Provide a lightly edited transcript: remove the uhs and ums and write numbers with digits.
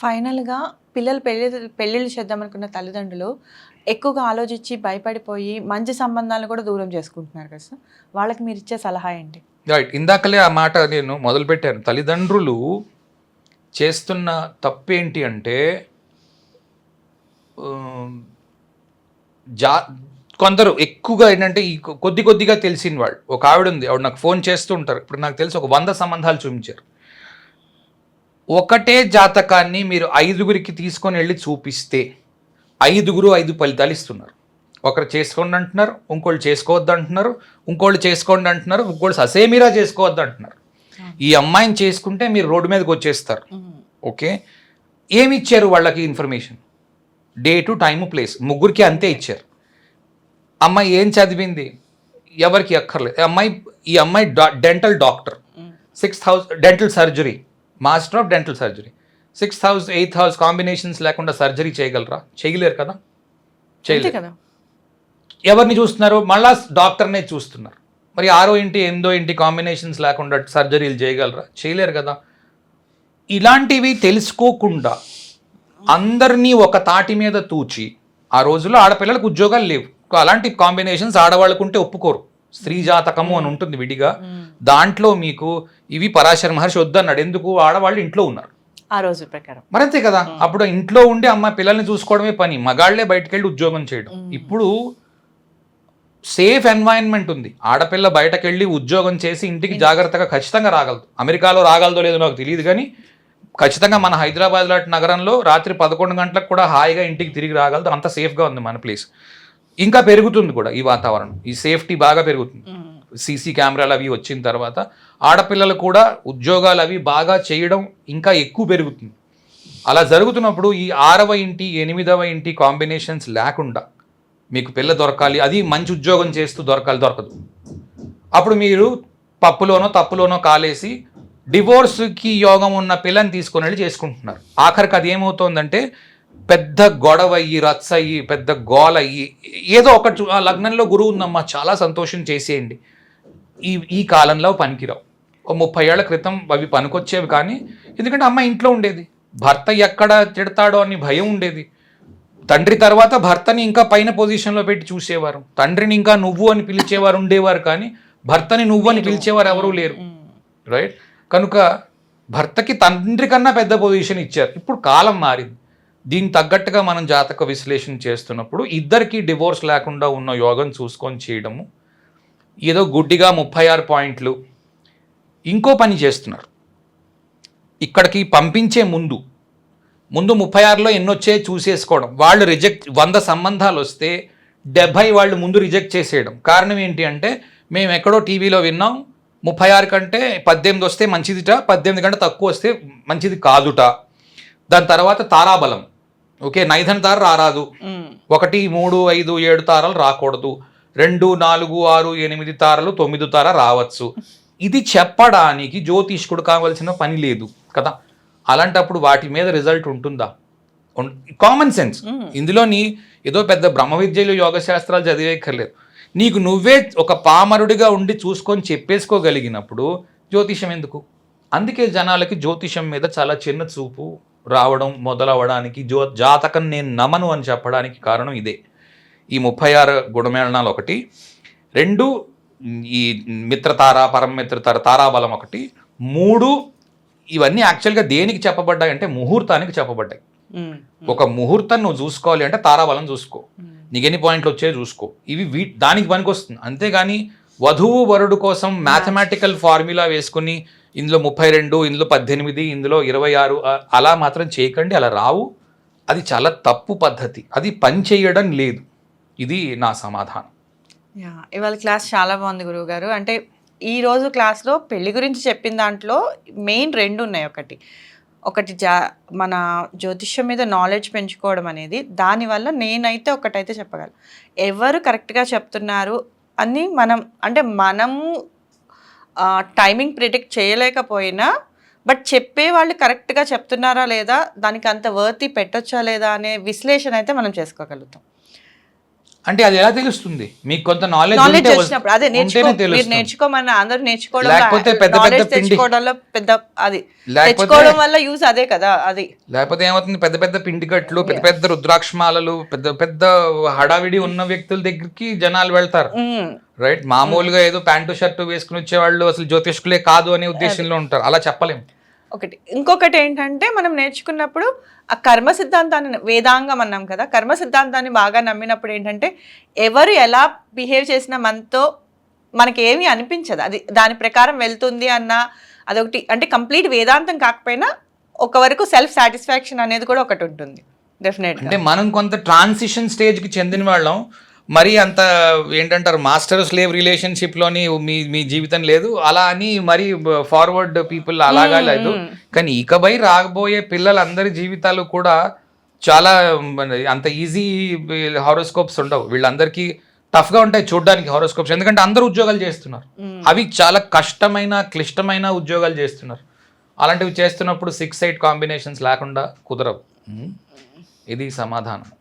ఫైనల్‌గా పిల్లలు పెళ్ళిళ్ళు చేద్దామనుకున్న తల్లిదండ్రులు ఎక్కువగా ఆలోచించి భయపడిపోయి మంచి సంబంధాలను కూడా దూరం చేసుకుంటున్నారు కదా సార్. వాళ్ళకి మీరిచ్చే సలహా ఏంటి? రైట్. ఇందాకలే ఆ మాట నేను మొదలుపెట్టాను. తల్లిదండ్రులు చేస్తున్న తప్పేంటి అంటే ఆహ్, జా కొందరు ఎక్కువగా ఏంటంటే ఈ కొద్దిగా తెలిసిన వాళ్ళు. ఒక ఆవిడ నాకు ఫోన్ చేస్తూ ఉంటారు. ఇప్పుడు నాకు తెలిసి ఒక 100 సంబంధాలు చూపించారు. ఒకటే జాతకాన్ని మీరు 5గురికి తీసుకొని వెళ్ళి చూపిస్తే 5గురు 5 ఫలితాలు ఇస్తున్నారు. ఒకరు చేసుకోండి అంటున్నారు, ఇంకోళ్ళు చేసుకోవద్దు అంటున్నారు, ఇంకోళ్ళు చేసుకోండి అంటున్నారు, ఇంకోళ్ళు ససేమిరా చేసుకోవద్దు అంటున్నారు. ఈ అమ్మాయిని చేసుకుంటే మీరు రోడ్డు మీదకి వచ్చేస్తారు. ఓకే, ఏమి ఇచ్చారు వాళ్ళకి ఇన్ఫర్మేషన్? డేటు, టైము, ప్లేస్, ముగ్గురికి అంతే ఇచ్చారు. అమ్మాయి ఏం చదివింది ఎవరికి అక్కర్లేదు. ఈ అమ్మాయి dental doctor, 6th house dental surgery, master of dental surgery. 6th house 8th house combinations లేకుండా సర్జరీ చేయగలరా? చేయలేరు కదా. చేయలేరు. ఎవరిని చూస్తున్నారు? మళ్ళా డాక్టర్నే చూస్తున్నారు. మరి 6వ ఇంటి 8వ ఇంటి కాంబినేషన్స్ లేకుండా సర్జరీలు చేయగలరా? చేయలేరు కదా. ఇలాంటివి తెలుసుకోకుండా అందరినీ ఒక తాటి మీద తూచి, ఆ రోజుల్లో ఆడపిల్లలకు ఉద్యోగాలు లేవు, అలాంటి కాంబినేషన్స్ ఆడవాళ్ళకు ఉంటే ఒప్పుకోరు. స్త్రీ జాతకము అని ఉంటుంది విడిగా. దాంట్లో మీకు ఇవి పరాశర మహర్షి వద్దన్నాడు. ఎందుకు? ఆడవాళ్ళు ఇంట్లో ఉన్నారు ఆ రోజు ప్రకారం. మరి అంతే కదా. అప్పుడు ఇంట్లో ఉండి అమ్మ పిల్లల్ని చూసుకోవడమే పని, మగాళ్లే బయటకు వెళ్ళి ఉద్యోగం చేయడం. ఇప్పుడు సేఫ్ ఎన్వైరన్మెంట్ ఉంది. ఆడపిల్ల బయటకు వెళ్ళి ఉద్యోగం చేసి ఇంటికి జాగ్రత్తగా ఖచ్చితంగా రాగలదు. అమెరికాలో రాగలదో లేదో నాకు తెలియదు, కానీ ఖచ్చితంగా మన హైదరాబాద్ లాంటి నగరంలో రాత్రి 11 గంటలకు కూడా హాయిగా ఇంటికి తిరిగి రాగలదు. అంత సేఫ్గా ఉంది మన ప్లేస్. ఇంకా పెరుగుతుంది కూడా ఈ వాతావరణం, ఈ సేఫ్టీ బాగా పెరుగుతుంది. సీసీ కెమెరాలు అవి వచ్చిన తర్వాత ఆడపిల్లలు కూడా ఉద్యోగాలు అవి బాగా చేయడం ఇంకా ఎక్కువ పెరుగుతుంది. అలా జరుగుతున్నప్పుడు ఈ 6వ ఇంటి 8వ ఇంటి కాంబినేషన్స్ లేకుండా మీకు పిల్ల దొరకాలి, అది మంచి ఉద్యోగం చేస్తూ దొరకదు. అప్పుడు మీరు పప్పులోనో తప్పులోనో కాలేసి డివోర్స్కి యోగం ఉన్న పిల్లని తీసుకొని వెళ్ళి చేసుకుంటున్నారు. ఆఖరికి అది ఏమవుతోందంటే పెద్ద గొడవ అయ్యి, రచ్చ అయ్యి, పెద్ద గోల అయ్యి, ఏదో ఒకటి లగ్నంలో గురువు ఉందమ్మా చాలా సంతోషం చేసేయండి. ఈ కాలంలో పనికిరావు. 30 ఏళ్ల క్రితం అవి పనికొచ్చేవి, కానీ ఎందుకంటే అమ్మ ఇంట్లో ఉండేది, భర్త ఎక్కడ తిడతాడో అని భయం ఉండేది. తండ్రి తర్వాత భర్తని ఇంకా పైన పొజిషన్లో పెట్టి చూసేవారు. తండ్రిని ఇంకా నువ్వు అని పిలిచేవారు ఉండేవారు, కానీ భర్తని నువ్వు అని పిలిచేవారు ఎవరూ లేరు. రైట్. కనుక భర్తకి తండ్రి కన్నా పెద్ద పొజిషన్ ఇచ్చారు. ఇప్పుడు కాలం మారింది. దీనికి తగ్గట్టుగా మనం జాతక విశ్లేషణ చేస్తున్నప్పుడు ఇద్దరికి డివోర్స్ లేకుండా ఉన్న యోగం చూసుకొని చేయడము, ఏదో గుడ్డిగా 36 పాయింట్లు. ఇంకో పని చేస్తున్నారు. ఇక్కడికి పంపించే ముందు 36లో ఎన్నొచ్చే చూసేసుకోవడం. వాళ్ళు 100 సంబంధాలు వస్తే 70 వాళ్ళు ముందు రిజెక్ట్ చేసేయడం. కారణం ఏంటి అంటే, మేము ఎక్కడో టీవీలో విన్నాం 36 కంటే 18 వస్తే మంచిదిట, 18 కంటే తక్కువ వస్తే మంచిది కాదుట. దాని తర్వాత తారాబలం. ఓకే, నైధన తార రారాదు, 1 3 5 7 తారలు రాకూడదు, 2 4 6 8 తారలు 9 తార రావచ్చు. ఇది చెప్పడానికి జ్యోతిష్కుడు కావాల్సిన పని లేదు కదా. అలాంటప్పుడు వాటి మీద రిజల్ట్ ఉంటుందా? Common sense. ఇందులోని ఏదో పెద్ద బ్రహ్మ విద్యలు యోగ శాస్త్రాలు చదివేయక్కర్లేదు. నీకు నువ్వే ఒక పామరుడిగా ఉండి చూసుకొని చెప్పేసుకోగలిగినప్పుడు జ్యోతిషం ఎందుకు? అందుకే జనాలకి జ్యోతిషం మీద చాలా చిన్న చూపు రావడం మొదలవడానికి, జాతకం నేను నమ్మను అని చెప్పడానికి కారణం ఇదే. ఈ 36 గుణమేళనాలు 1, 2 ఈ మిత్రతార, పరమమిత్రతార, తారాబలం 1, 3 ఇవన్నీ యాక్చువల్గా దేనికి చెప్పబడ్డాయి? ముహూర్తానికి చెప్పబడ్డాయి. ఒక ముహూర్తం నువ్వు చూసుకోవాలి అంటే తారాబలం చూసుకో, నీకు ఎన్ని పాయింట్లు వచ్చాయో చూసుకో. ఇవి దానికి పనికి వస్తుంది. అంతేగాని వధువు వరుడు కోసం మ్యాథమెటికల్ ఫార్ములా వేసుకుని ఇందులో 32, ఇందులో 18, ఇందులో 26 అలా మాత్రం చేయకండి. అలా రావు. అది చాలా తప్పు పద్ధతి. అది పని చేయడం లేదు. ఇది నా సమాధానం. ఇవాళ క్లాస్ చాలా బాగుంది గురువు గారు. అంటే ఈరోజు క్లాస్లో పెళ్లి గురించి చెప్పిన దాంట్లో మెయిన్ 2 ఉన్నాయి. ఒకటి మన జ్యోతిష్యం మీద నాలెడ్జ్ పెంచుకోవడం అనేది, దానివల్ల నేనైతే ఒకటైతే చెప్పగలను, ఎవరు కరెక్ట్గా చెప్తున్నారు అని మనము టైమింగ్ ప్రిడిక్ట్ చేయలేకపోయినా, బట్ చెప్పే వాళ్ళు కరెక్ట్గా చెప్తున్నారా లేదా, దానికి అంత వర్తి పెట్టొచ్చా లేదా అనే విశ్లేషణ అయితే మనం చేసుకోగలుగుతాం. అంటే అది ఎలా తెలుస్తుంది? మీకు కొంత నాలెడ్జ్ నాలెడ్జ్ వచ్చినప్పుడు అదే మీరు తెలుస్తుంది. నేర్చుకోమని అందరూ నేర్చుకోవడం, లేకపోతే పెద్ద పెద్ద నాలెడ్జ్ పిండి తెచ్చుకోవడంలో పెద్ద అది లేకపోతే తెచ్చుకోవడం వల్ల యూస్ అదే కదా అది. లేకపోతే ఏమవుతుంది, పెద్ద పెద్ద పిండిగట్లు, పెద్ద పెద్ద రుద్రాక్షమాలలు, పెద్ద పెద్ద హడావిడి ఉన్న వ్యక్తుల దగ్గరికి జనాలు వెళ్తారు, రైట్? మామూలుగా ఏదో ప్యాంటు షర్టు వేసుకుని వచ్చేవాళ్ళు అసలు జ్యోతిష్కులే కాదు అనే ఉద్దేశంలో ఉంటారు. అలా చెప్పలేం. ఒకటి. ఇంకొకటి ఏంటంటే మనం నేర్చుకున్నప్పుడు ఆ కర్మ సిద్ధాంతాన్ని, వేదాంగం అన్నాం కదా, కర్మ సిద్ధాంతాన్ని బాగా నమ్మినప్పుడు ఏంటంటే ఎవరు ఎలా బిహేవ్ చేసినా మనతో మనకి ఏమీ అనిపించదు, అది దాని ప్రకారం వెళ్తుంది అన్న అదొకటి. అంటే కంప్లీట్ వేదాంతం కాకపోయినా ఒక వరకు సెల్ఫ్ సాటిస్ఫాక్షన్ అనేది కూడా ఒకటి ఉంటుంది డెఫినెట్గా. అంటే మనం కొంత ట్రాన్సిషన్ స్టేజ్కి చెందిన వాళ్ళం. మరి అంత ఏంటంటారు, మాస్టర్ స్లేవ్ రిలేషన్షిప్లోని మీ జీవితం లేదు అలా అని మరి ఫార్వర్డ్ పీపుల్ అలాగా లేదు. కానీ ఇకపై రాబోయే పిల్లలందరి జీవితాలు కూడా చాలా అంత ఈజీ హారోస్కోప్స్ ఉండవు. వీళ్ళందరికీ టఫ్గా ఉంటాయి చూడడానికి హారోస్కోప్స్, ఎందుకంటే అందరూ ఉద్యోగాలు చేస్తున్నారు. అవి చాలా కష్టమైన క్లిష్టమైన ఉద్యోగాలు చేస్తున్నారు. అలాంటివి చేస్తున్నప్పుడు 6-8 కాంబినేషన్స్ లేకుండా కుదరవు. ఇది సమాధానం.